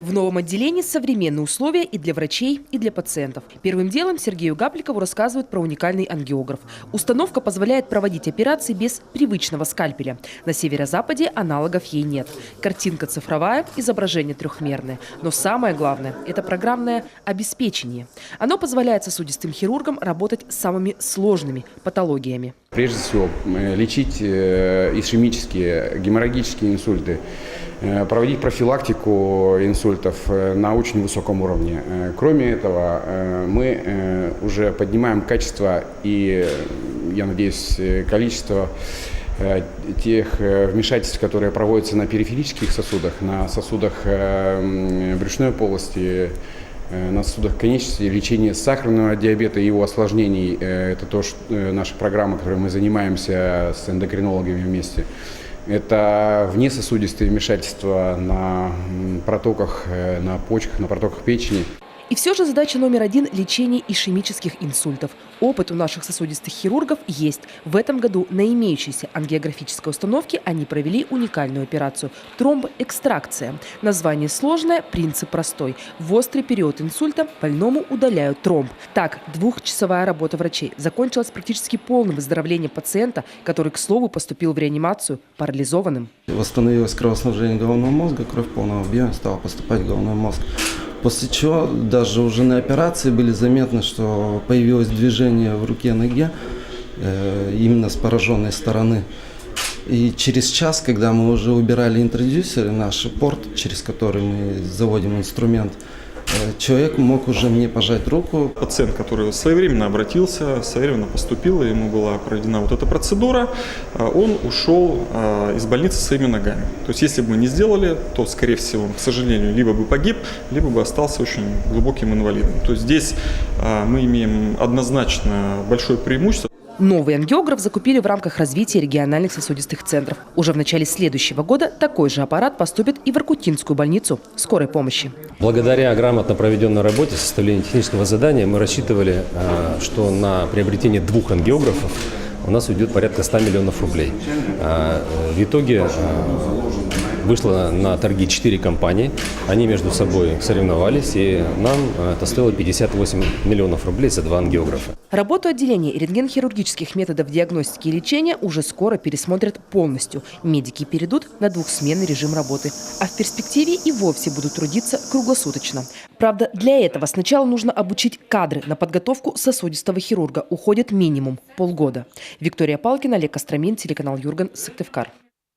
В новом отделении современные условия и для врачей, и для пациентов. Первым делом Сергею Гапликову рассказывают про уникальный ангиограф. Установка позволяет проводить операции без привычного скальпеля. На северо-западе аналогов ей нет. Картинка цифровая, изображение трехмерное. Но самое главное – это программное обеспечение. Оно позволяет сосудистым хирургам работать с самыми сложными патологиями. Прежде всего, лечить ишемические, геморрагические инсульты, проводить профилактику инсультов на очень высоком уровне. Кроме этого, мы уже поднимаем качество и, я надеюсь, количество тех вмешательств, которые проводятся на периферических сосудах, на сосудах брюшной полости, на сосудах конечности, лечение сахарного диабета и его осложнений. Это тоже наша программа, которой мы занимаемся с эндокринологами вместе. Это внесосудистые вмешательства на протоках, на почках, на протоках печени. И все же задача номер один – лечение ишемических инсультов. Опыт у наших сосудистых хирургов есть. В этом году на имеющейся ангиографической установке они провели уникальную операцию – тромбоэкстракция. Название сложное, принцип простой. В острый период инсульта больному удаляют тромб. Так, двухчасовая работа врачей закончилась практически полным выздоровлением пациента, который, к слову, поступил в реанимацию парализованным. Восстановилось кровоснабжение головного мозга, кровь полного объема стала поступать в головной мозг. После чего даже уже на операции были заметны, что появилось движение в руке-ноге именно с пораженной стороны. И через час, когда мы уже убирали интродюсеры, наш порт, через который мы заводим инструмент, человек мог уже мне пожать руку. Пациент, который своевременно обратился, своевременно поступил, и ему была проведена вот эта процедура, он ушел из больницы своими ногами. То есть если бы мы не сделали, то, скорее всего, к сожалению, либо бы погиб, либо бы остался очень глубоким инвалидом. То есть здесь мы имеем однозначно большое преимущество. Новый ангиограф закупили в рамках развития региональных сосудистых центров. Уже в начале следующего года такой же аппарат поступит и в Иркутинскую больницу скорой помощи. Благодаря грамотно проведенной работе, составлению технического задания, мы рассчитывали, что на приобретение 2 ангиографов у нас уйдет порядка 100 миллионов рублей. В итоге вышло на торги 4 компании, они между собой соревновались, и нам это стоило 58 миллионов рублей за 2 ангиографа. Работу отделения рентгенхирургических методов диагностики и лечения уже скоро пересмотрят полностью. Медики перейдут на двухсменный режим работы, а в перспективе и вовсе будут трудиться круглосуточно. Правда, для этого сначала нужно обучить кадры. На подготовку сосудистого хирурга уходит минимум полгода. Виктория Палкина, Олег Костромин, телеканал Юрган, Сыктывкар.